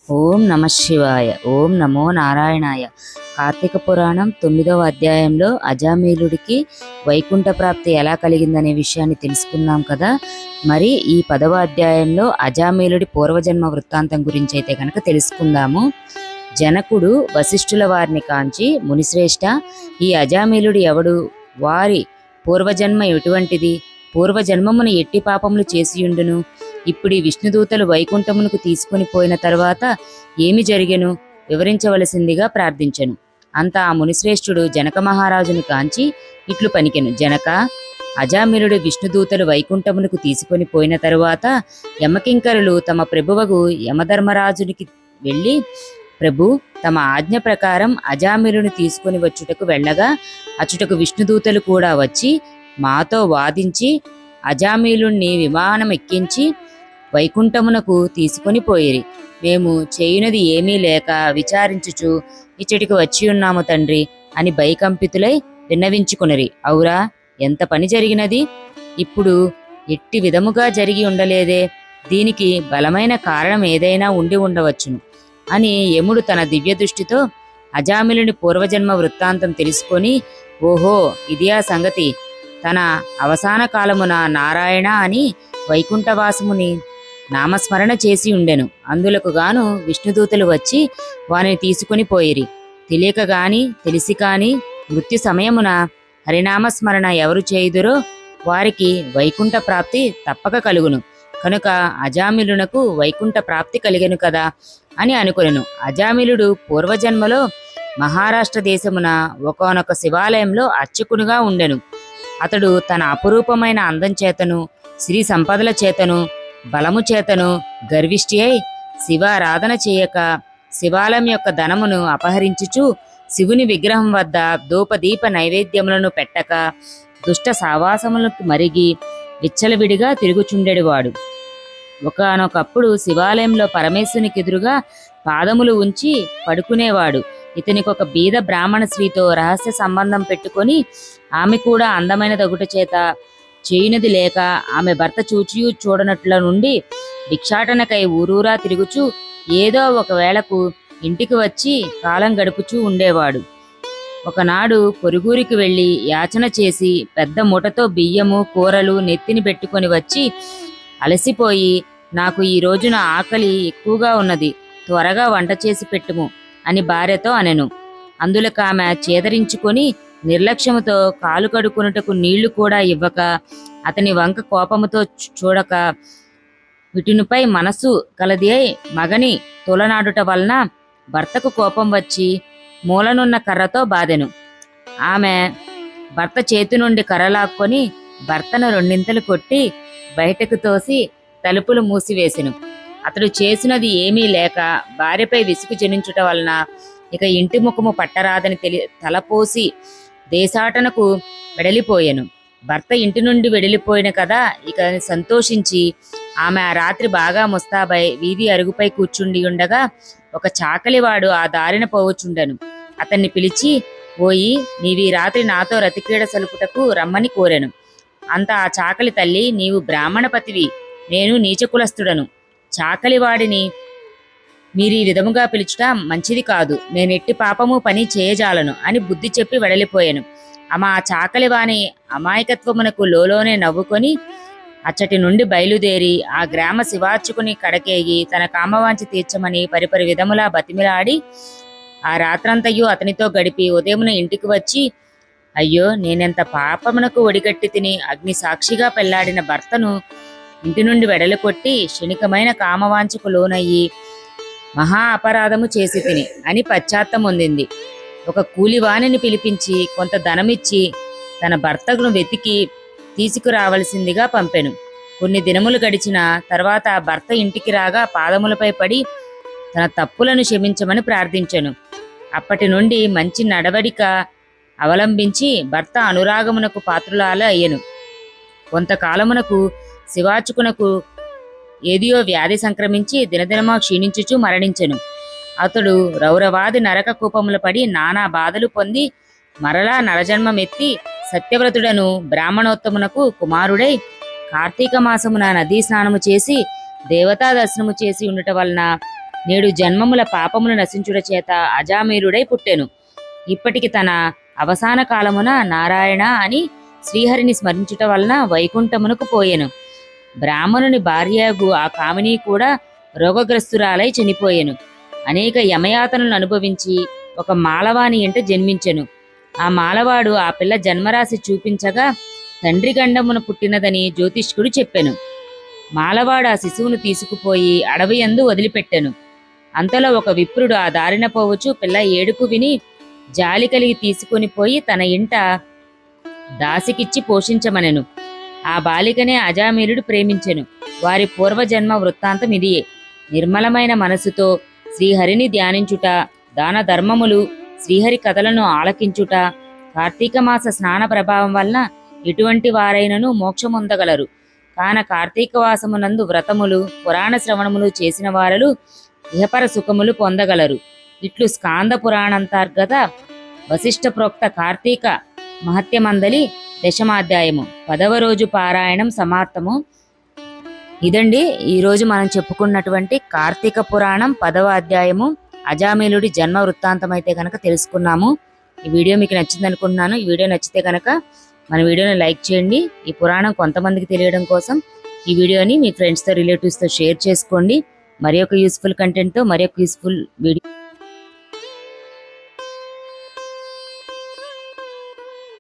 ఓం నమ శివాయ. ఓం నమో నారాయణాయ. కార్తీక పురాణం 9వ అధ్యాయంలో అజామిలుడికి వైకుంఠ ప్రాప్తి ఎలా కలిగిందనే విషయాన్ని తెలుసుకున్నాం కదా. మరి ఈ 10వ అధ్యాయంలో అజామిలుడి పూర్వజన్మ వృత్తాంతం గురించి అయితే కనుక తెలుసుకుందాము. జనకుడు వశిష్ఠుల వారిని కాంచి, మునిశ్రేష్ఠ, ఈ అజామిలుడు ఎవడు? వారి పూర్వజన్మ ఎటువంటిది? పూర్వజన్మమును ఎట్టి పాపములు చేసియుండును? ఇప్పుడు ఈ విష్ణుదూతలు వైకుంఠమునకు తీసుకుని పోయిన తరువాత ఏమి జరిగెను వివరించవలసిందిగా ప్రార్థించెను. అంతా ఆ మునిశ్రేష్ఠుడు జనక మహారాజును కాంచి ఇట్లు పనికెను. జనక, అజామిలుడు విష్ణుదూతలు వైకుంఠమునకు తీసుకొని పోయిన తరువాత యమకింకరులు తమ ప్రభువగు యమధర్మరాజునికి వెళ్ళి, ప్రభు, తమ ఆజ్ఞ ప్రకారం అజామిలుని తీసుకొని వచ్చుటకు వెళ్ళగా అచ్చుటకు విష్ణుదూతలు కూడా వచ్చి మాతో వాదించి అజామిలుణ్ణి విమానం ఎక్కించి వైకుంఠమునకు తీసుకొని పోయిరి. మేము చేయునది ఏమీ లేక విచారించుచు ఇచ్చటికి వచ్చి ఉన్నాము తండ్రి అని భయకంపితులై విన్నవించుకొనిరి. ఔరా, ఎంత పని జరిగినది! ఇప్పుడు ఎట్టి విధముగా జరిగి ఉండలేదే. దీనికి బలమైన కారణం ఏదైనా ఉండి ఉండవచ్చును అని యముడు తన దివ్య దృష్టితో అజామిలుని పూర్వజన్మ వృత్తాంతం తెలుసుకొని, ఓహో, ఇది ఆ సంగతి. తన అవసాన కాలమున నారాయణ అని వైకుంఠవాసముని నామస్మరణ చేసి ఉండెను. అందులకు గాను విష్ణుదూతలు వచ్చి వానిని తీసుకుని పోయిరి. తెలియక గాని తెలిసి కాని మృత్యు సమయమున హరినామస్మరణ ఎవరు చేయుదురో వారికి వైకుంఠ ప్రాప్తి తప్పక కలుగును. కనుక అజామిలునకు వైకుంఠ ప్రాప్తి కలిగెను కదా అని అనుకొనెను. అజామిలుడు పూర్వజన్మలో మహారాష్ట్ర దేశమున ఒకానొక శివాలయంలో అర్చకునిగా ఉండెను. అతడు తన అపురూపమైన అందం చేతను, శ్రీ సంపదల చేతను, బలము చేతను గర్విష్ఠి అయి శివారాధన చేయక శివాలయం యొక్క ధనమును అపహరించుచు శివుని విగ్రహం వద్ద ధూపదీప నైవేద్యములను పెట్టక దుష్ట సావాసములకు మరిగి విచ్చలవిడిగా తిరుగుచుండెడివాడు. ఒకానొకప్పుడు శివాలయంలో పరమేశ్వరునికి ఎదురుగా పాదములు ఉంచి పడుకునేవాడు. ఇతనికి ఒక బీద బ్రాహ్మణ స్త్రీతో రహస్య సంబంధం పెట్టుకొని ఆమె కూడా అందమైన దగుట చేత చేయునది లేక ఆమె భర్త చూచియూ చూడనట్ల నుండి భిక్షాటనకై ఊరూరా తిరుగుచూ ఏదో ఒక వేళకు ఇంటికి వచ్చి కాలం గడుపుచూ ఉండేవాడు. ఒకనాడు పొరుగురికి వెళ్ళి యాచన చేసి పెద్ద మూటతో బియ్యము కూరలు నెత్తిని పెట్టుకొని వచ్చి అలసిపోయి, నాకు ఈ రోజున ఆకలి ఎక్కువగా ఉన్నది, త్వరగా వంట చేసి పెట్టుము అని భార్యతో అనెను. అందులకు ఆమె చేదరించుకొని నిర్లక్ష్యముతో కాలు కడుకొనుటకు నీళ్లు కూడా ఇవ్వక అతని వంక కోపముతో చూడక విటునిపై మనసు కలది అయి మగని తొలనాడుట వలన భర్తకు కోపం వచ్చి మూలనున్న కర్రతో బాదెను. ఆమె భర్త చేతి నుండి కర్రలాక్కొని భర్తను రెండింతలు కొట్టి బయటకు తోసి తలుపులు మూసివేసెను. అతడు చేసినది ఏమీ లేక భార్యపై విసుగు జనించుట వలన ఇక ఇంటి ముఖము పట్టరాదని తలపోసి దేశాటనకు వెడలిపోయెను. భర్త ఇంటి నుండి వెడలిపోయిన కదా ఇక సంతోషించి ఆమె ఆ రాత్రి బాగా ముస్తాబై వీధి అరుగుపై కూర్చుండి ఉండగా ఒక చాకలివాడు ఆ దారిన పోవచుండెను. అతన్ని పిలిచి, ఓయి, నీవీ రాత్రి నాతో రతిక్రీడ సలుపుటకు రమ్మని కోరెను. అంత ఆ చాకలి తల్లి, నీవు బ్రాహ్మణపతివి, నేను నీచకులస్తుడను. చాకలివాడిని మీరీ విధముగా పిలుచుట మంచిది కాదు. నేనెట్టి పాపము పని చేయజాలను అని బుద్ధి చెప్పి వెడలిపోయాను. ఆ చాకలివాని అమాయకత్వమునకు లోలోనే నవ్వుకొని అచ్చటి నుండి బయలుదేరి ఆ గ్రామ శివార్చకుని కడకేగి తన కామవాంఛ తీర్చమని పరిపరి విధములా బతిమిలాడి ఆ రాత్రంతయు అతనితో గడిపి ఉదయమున ఇంటికి వచ్చి, అయ్యో, నేనెంత పాపమునకు ఒడిగట్టి తిని అగ్ని సాక్షిగా పెళ్లాడిన భర్తను ఇంటి నుండి వెడలుకొట్టి క్షణికమైన కామవాంఛకు లోనయ్యి మహా అపరాధము చేసి తిని అని పశ్చాత్తమొందింది. ఒక కూలివాణిని పిలిపించి కొంత ధనమిచ్చి తన భర్తను వెతికి తీసుకురావలసిందిగా పంపెను. కొన్ని దినములు గడిచిన తర్వాత భర్త ఇంటికి రాగా పాదములపై పడి తన తప్పులను క్షమించమని ప్రార్థించెను. అప్పటి నుండి మంచి నడవడిక అవలంబించి భర్త అనురాగమునకు పాత్రులాల అయ్యెను. కొంతకాలమునకు శివార్చకునకు ఏదియో వ్యాధి సంక్రమించి దినదినమా క్షీణించుచూ మరణించెను. అతడు రౌరవాది నరక కూపములు పడి నానా బాధలు పొంది మరలా నరజన్మమెత్తి సత్యవ్రతుడను బ్రాహ్మణోత్తమునకు కుమారుడై కార్తీక మాసమున నదీ స్నానము చేసి దేవతా దర్శనము చేసి ఉండుట వలన నేడు జన్మముల పాపములు నశించుట చేత అజామీలుడై పుట్టెను. ఇప్పటికి తన అవసాన కాలమున నారాయణ అని శ్రీహరిని స్మరించుట వలన వైకుంఠమునకు పోయెను. బ్రాహ్మణుని భార్యగు ఆ కామిని కూడా రోగగ్రస్తురాలై చనిపోయెను. అనేక యమయాతనలను అనుభవించి ఒక మాలవాని ఇంట జన్మించెను. ఆ మాలవాడు ఆ పిల్ల జన్మరాశి చూపించగా తండ్రి గండమున పుట్టినదని జ్యోతిష్కుడు చెప్పెను. మాలవాడు ఆ శిశువును తీసుకుపోయి అడవియందు వదిలిపెట్టెను. అంతలో ఒక విప్రుడు ఆ దారిన పోవచ్చు పిల్ల ఏడుపు విని జాలి కలిగి తీసుకుని పోయి తన ఇంట దాసికిచ్చి పోషించమనెను. ఆ బాలికనే అజామీలుడు ప్రేమించెను. వారి పూర్వజన్మ వృత్తాంతం ఇదియే. నిర్మలమైన మనసుతో శ్రీహరిని ధ్యానించుట, దాన ధర్మములు, శ్రీహరి కథలను ఆలకించుట, కార్తీక మాస స్నాన ప్రభావం వలన ఎటువంటి వారైనను మోక్షమొందగలరు. కాన కార్తీక వాసమునందు వ్రతములు, పురాణ శ్రవణములు చేసిన వారలు ఇహపర సుఖములు పొందగలరు. ఇట్లు స్కాంద పురాణాంతర్గత వశిష్ఠ ప్రోక్త కార్తీక మహత్యమందలి దశమాధ్యాయము 10వ రోజు పారాయణం సమాప్తము. ఇదండి ఈరోజు మనం చెప్పుకున్నటువంటి కార్తీక పురాణం 10వ అధ్యాయము అజామీలుడి జన్మ వృత్తాంతం అయితే కనుక తెలుసుకున్నాము. ఈ వీడియో మీకు నచ్చింది అనుకుంటున్నాను. ఈ వీడియో నచ్చితే కనుక మన వీడియోని లైక్ చేయండి. ఈ పురాణం కొంతమందికి తెలియడం కోసం ఈ వీడియోని మీ ఫ్రెండ్స్తో రిలేటివ్స్తో షేర్ చేసుకోండి. మరి ఒక యూస్ఫుల్ కంటెంట్తో మరి ఒక యూస్ఫుల్ వీడియో